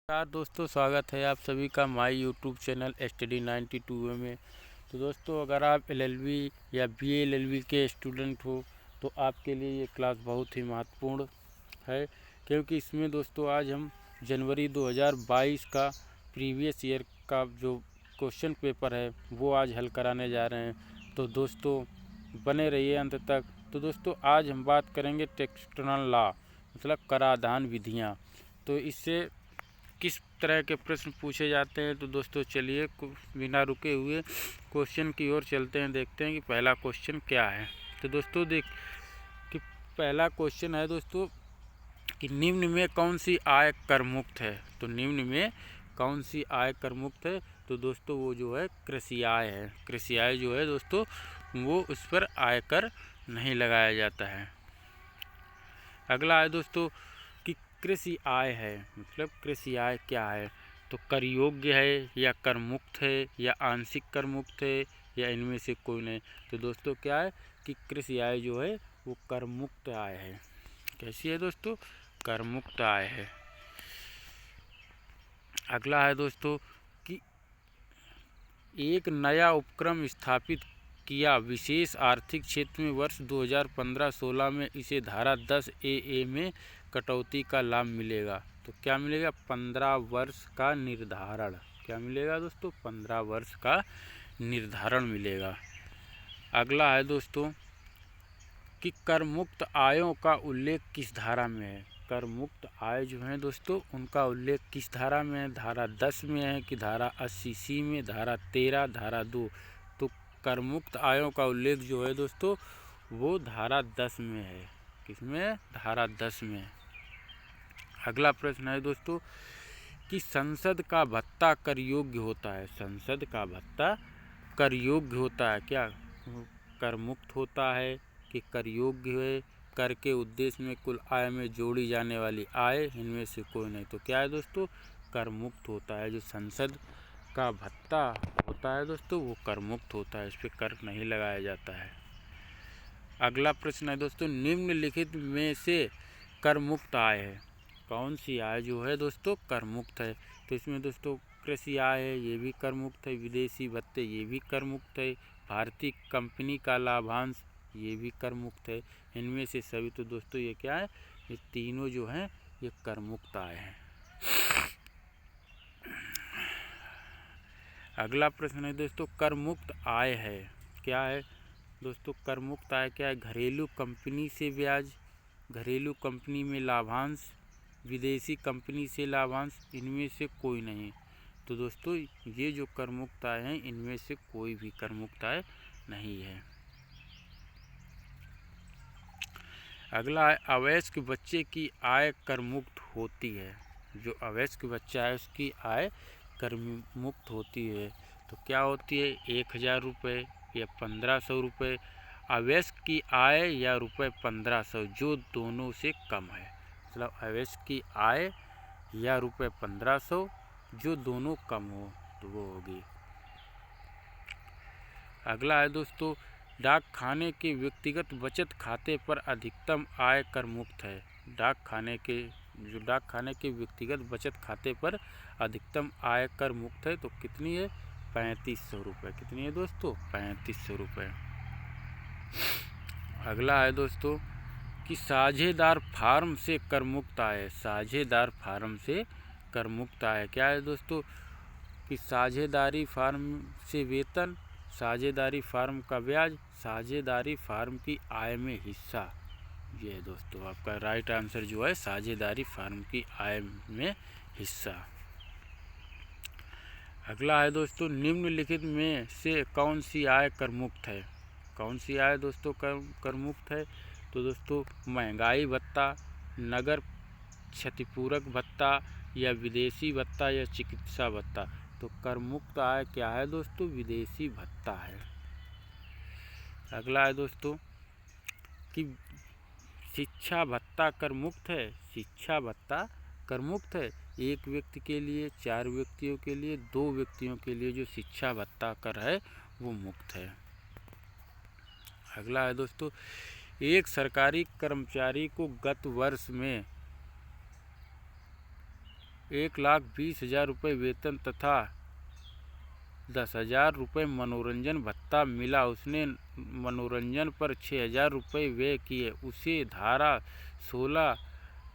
नमस्कार दोस्तों, स्वागत है आप सभी का माय यूट्यूब चैनल स्टडी 92 में। तो दोस्तों, अगर आप एलएलबी या बीए एलएलबी के स्टूडेंट हो तो आपके लिए ये क्लास बहुत ही महत्वपूर्ण है, क्योंकि इसमें दोस्तों आज हम जनवरी 2022 का प्रीवियस ईयर का जो क्वेश्चन पेपर है वो आज हल कराने जा रहे हैं। तो दोस्तों बने रहिए अंत तक। तो दोस्तों आज हम बात करेंगे टेक्सटोनल लॉ, मतलब कराधान विधियाँ। तो इससे किस तरह के प्रश्न पूछे जाते हैं। तो दोस्तों चलिए बिना रुके हुए क्वेश्चन की ओर चलते हैं, देखते हैं कि पहला क्वेश्चन क्या है। तो दोस्तों देख कि पहला क्वेश्चन है दोस्तों कि निम्न में कौन सी आय कर मुक्त है। तो निम्न में कौन सी आय कर मुक्त है। तो दोस्तों वो जो है कृषि आय है। कृषि आय जो है दोस्तों वो उस पर आयकर नहीं लगाया जाता है। अगला है दोस्तों कि कृषि आय है, मतलब कृषि आय क्या है। तो कर योग्य है या कर मुक्त है या आंशिक कर मुक्त है या इनमें से कोई नहीं। तो दोस्तों क्या है कि कृषि आय जो है वो कर मुक्त आय है। कैसी है दोस्तों? कर मुक्त आय है। अगला है दोस्तों कि एक नया उपक्रम स्थापित किया विशेष आर्थिक क्षेत्र में वर्ष 2015-16 में, इसे धारा 10 ए में कटौती का लाभ मिलेगा। तो क्या मिलेगा? 15 वर्ष का निर्धारण। क्या मिलेगा दोस्तों? 15 वर्ष का निर्धारण मिलेगा। अगला है दोस्तों कि कर मुक्त आयों का उल्लेख किस धारा में है। कर मुक्त आय जो है दोस्तों उनका उल्लेख किस धारा में है? धारा 10 में है कि धारा 80C में, धारा 13, धारा 2। तो कर मुक्त आयों का उल्लेख जो है दोस्तों वो धारा 10 में है। किसमें? धारा 10 में। अगला प्रश्न है दोस्तों कि संसद का भत्ता कर योग्य होता है। संसद का भत्ता कर योग्य होता है। क्या कर मुक्त होता है कि कर योग्य है? कर के उद्देश्य में कुल आय में जोड़ी जाने वाली आय, इनमें से कोई नहीं। तो क्या है दोस्तों? कर मुक्त होता है। जो संसद का भत्ता होता है दोस्तों वो कर मुक्त होता है, इस पर कर नहीं लगाया जाता है। अगला प्रश्न है दोस्तों निम्नलिखित में से कर मुक्त आय है। कौन सी आय जो है दोस्तों कर मुक्त है। तो इसमें दोस्तों कृषि आय है, ये भी कर मुक्त है। विदेशी भत्ते, ये भी कर मुक्त है। भारतीय कंपनी का लाभांश, ये भी कर मुक्त है। इनमें से सभी तो दोस्तों ये क्या है? ये तीनों जो हैं ये कर मुक्त आय हैं। अगला प्रश्न है दोस्तों कर मुक्त आय है क्या है दोस्तों? कर मुक्त आय क्या है? घरेलू कंपनी से ब्याज, घरेलू कंपनी में लाभांश, विदेशी कंपनी से लाभांश, इनमें से कोई नहीं। तो दोस्तों ये जो कर मुक्त आय हैं इनमें से कोई भी कर मुक्त आय नहीं है। अगला है अवयस्क बच्चे की आय कर मुक्त होती है। जो अवयस्क बच्चा है उसकी आय कर मुक्त होती है। तो क्या होती है? 1000 रुपये या 1500 रुपये। अवयस्क की आय या रुपये 1500 जो दोनों से कम है। मतलब अवयस्क की आय या रुपये 1500 जो दोनों कम हो तो वो होगी। अगला है दोस्तों डाक खाने के व्यक्तिगत बचत खाते पर अधिकतम आय कर मुक्त है। डाक खाने के व्यक्तिगत बचत खाते पर अधिकतम आय कर मुक्त है। तो कितनी है? 3500 रुपये। कितनी है दोस्तों? 3500 रुपये। अगला है दोस्तों कि साझेदार फार्म से कर मुक्त आय। साझेदार फार्म से कर मुक्त आय क्या है दोस्तों? कि साझेदारी फार्म से वेतन, साझेदारी फार्म का ब्याज, साझेदारी फार्म की आय में हिस्सा। ये है दोस्तों आपका राइट आंसर जो है साझेदारी फार्म की आय में हिस्सा। अगला है दोस्तों निम्नलिखित में से कौन सी आय कर मुक्त है। कौन सी आय दोस्तों कर मुक्त है? तो दोस्तों महंगाई भत्ता, नगर क्षतिपूरक भत्ता या विदेशी भत्ता या चिकित्सा भत्ता। तो कर मुक्त आय क्या है दोस्तों? विदेशी भत्ता है। अगला है दोस्तों कि शिक्षा भत्ता कर मुक्त है। शिक्षा भत्ता कर मुक्त है। एक व्यक्ति के लिए, 4 व्यक्तियों के लिए, 2 व्यक्तियों के लिए जो शिक्षा भत्ता कर है वो मुक्त है। अगला है दोस्तों एक सरकारी कर्मचारी को गत वर्ष में 1,20,000 रुपये वेतन तथा 10,000 रुपये मनोरंजन भत्ता मिला, उसने मनोरंजन पर 6,000 रुपये व्यय किए, उसे धारा 16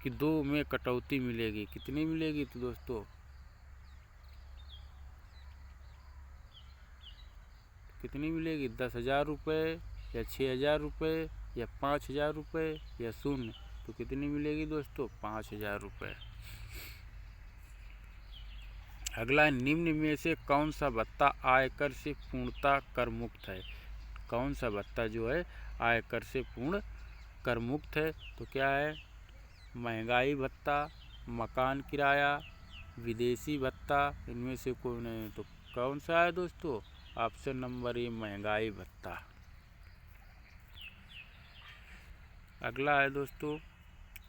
की 2 में कटौती मिलेगी। कितनी मिलेगी? तो दोस्तों कितनी मिलेगी? 10,000 रुपये या 6,000 रुपये या 5,000 रुपये या शून्य? तो कितनी मिलेगी दोस्तों? 5,000 रुपये। अगला है, निम्न में से कौन सा भत्ता आयकर से पूर्णतः कर मुक्त है? कौन सा भत्ता जो है आयकर से पूर्ण कर मुक्त है? तो क्या है? महंगाई भत्ता, मकान किराया, विदेशी भत्ता, इनमें से कोई नहीं। तो कौन सा है दोस्तों? ऑप्शन नंबर ए, महंगाई भत्ता। अगला है दोस्तों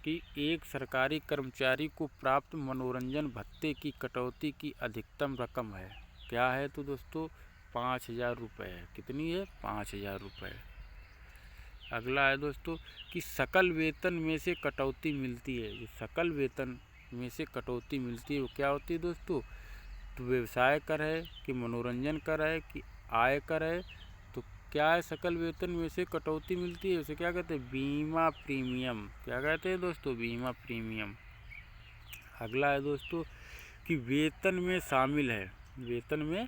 कि एक सरकारी कर्मचारी को प्राप्त मनोरंजन भत्ते की कटौती की अधिकतम रकम है। क्या है? तो दोस्तों 5,000 रुपये है। कितनी है? 5,000 रुपये। अगला है दोस्तों कि सकल वेतन में से कटौती मिलती है। जो सकल वेतन में से कटौती मिलती है वो क्या होती है दोस्तों? तो व्यवसाय कर है कि मनोरंजन कर है कि आय कर है? तो क्या है? सकल वेतन में से कटौती मिलती है, उसे क्या कहते हैं? बीमा प्रीमियम। क्या कहते हैं दोस्तों? बीमा प्रीमियम। अगला है दोस्तों कि वेतन में शामिल है। वेतन में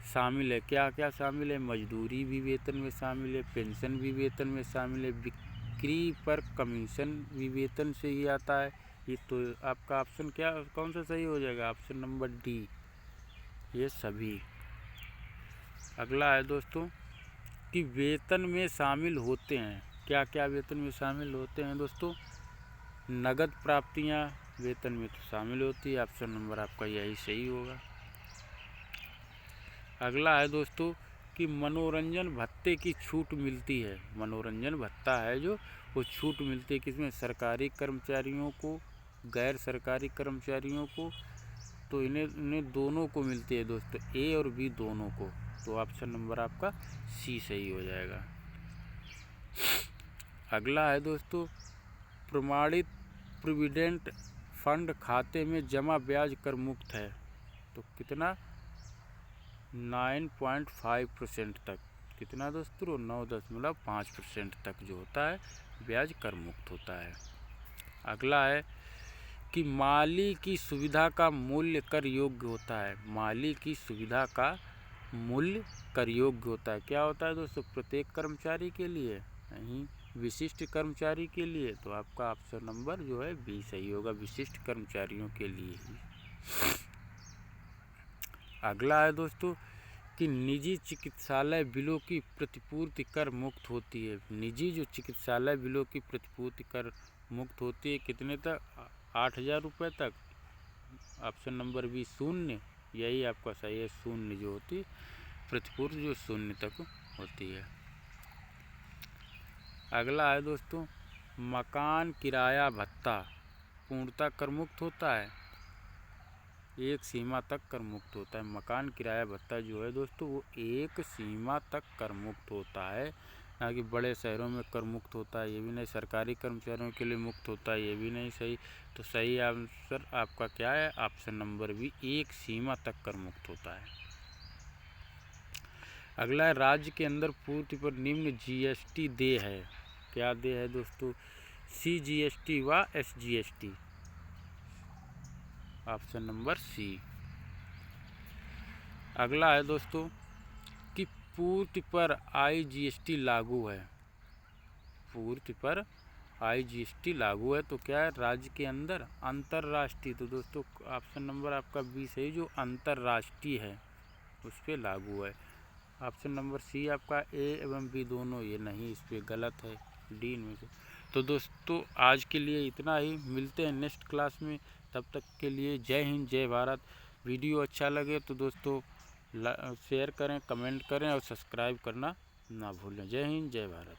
शामिल है, क्या क्या शामिल है? मजदूरी भी वेतन में शामिल है, पेंशन भी वेतन में शामिल है, बिक्री पर कमीशन भी वेतन से ही आता है। ये तो आपका ऑप्शन क्या, कौन सा सही हो जाएगा? ऑप्शन नंबर डी, ये सभी। अगला है दोस्तों कि वेतन में शामिल होते हैं। क्या क्या वेतन में शामिल होते हैं दोस्तों? नगद प्राप्तियां वेतन में तो शामिल होती है। ऑप्शन नंबर आपका यही सही होगा। अगला है दोस्तों कि मनोरंजन भत्ते की छूट मिलती है। मनोरंजन भत्ता है जो, वो छूट मिलती है किसमें? सरकारी कर्मचारियों को, गैर सरकारी कर्मचारियों को। तो इन्हें दोनों को मिलती है दोस्तों, ए और बी दोनों को। तो ऑप्शन नंबर आपका सी सही हो जाएगा। अगला है दोस्तों, प्रमाणित प्रोविडेंट फंड खाते में जमा ब्याज कर मुक्त है। तो कितना? 9.5% तक। कितना दोस्तों? 9.5% तक जो होता है ब्याज कर मुक्त होता है। अगला है कि माली की सुविधा का मूल्य कर योग्य होता है। माली की सुविधा का मूल्य कर योग्य होता है। क्या होता है दोस्तों? प्रत्येक कर्मचारी के लिए नहीं, विशिष्ट कर्मचारी के लिए। तो आपका ऑप्शन नंबर जो है बी सही होगा, विशिष्ट कर्मचारियों के लिए ही। अगला है दोस्तों कि निजी चिकित्सालय बिलों की प्रतिपूर्ति कर मुक्त होती है। निजी जो चिकित्सालय बिलों की प्रतिपूर्ति कर मुक्त होती है कितने तक? 8,000 रुपये तक। ऑप्शन नंबर बी शून्य, यही आपका सही है। शून्य जो होती है प्रतिपूर्ति जो शून्य तक होती है। अगला है दोस्तों, मकान किराया भत्ता पूर्णतः कर मुक्त होता है, एक सीमा तक कर मुक्त होता है। मकान किराया भत्ता जो है दोस्तों वो एक सीमा तक कर मुक्त होता है, ना कि बड़े शहरों में कर मुक्त होता है, ये भी नहीं। सरकारी कर्मचारियों के लिए मुक्त होता है, ये भी नहीं सही। तो सही आंसर आपका क्या है? ऑप्शन नंबर बी, एक सीमा तक कर मुक्त होता है। अगला है, राज्य के अंदर पूर्ति पर निम्न जीएसटी देय है। क्या देय है दोस्तों? CGST व SGST। Option number C. अगला है दोस्तों कि पूर्ति पर IGST लागू है। पूर्ति पर IGST लागू है तो क्या है? राज्य के अंदर अंतर्राष्ट्रीय। तो दोस्तों ऑप्शन नंबर आपका बी सही, जो अंतर्राष्ट्रीय है उस पर लागू है। ऑप्शन नंबर सी आपका ए एवं बी दोनों ये नहीं, इस पर गलत है, डी इनमें से। तो दोस्तों आज के लिए इतना ही, मिलते हैं नेक्स्ट क्लास में। तब तक के लिए जय हिंद, जय भारत। वीडियो अच्छा लगे तो दोस्तों शेयर करें, कमेंट करें और सब्सक्राइब करना ना भूलें। जय हिंद, जय भारत।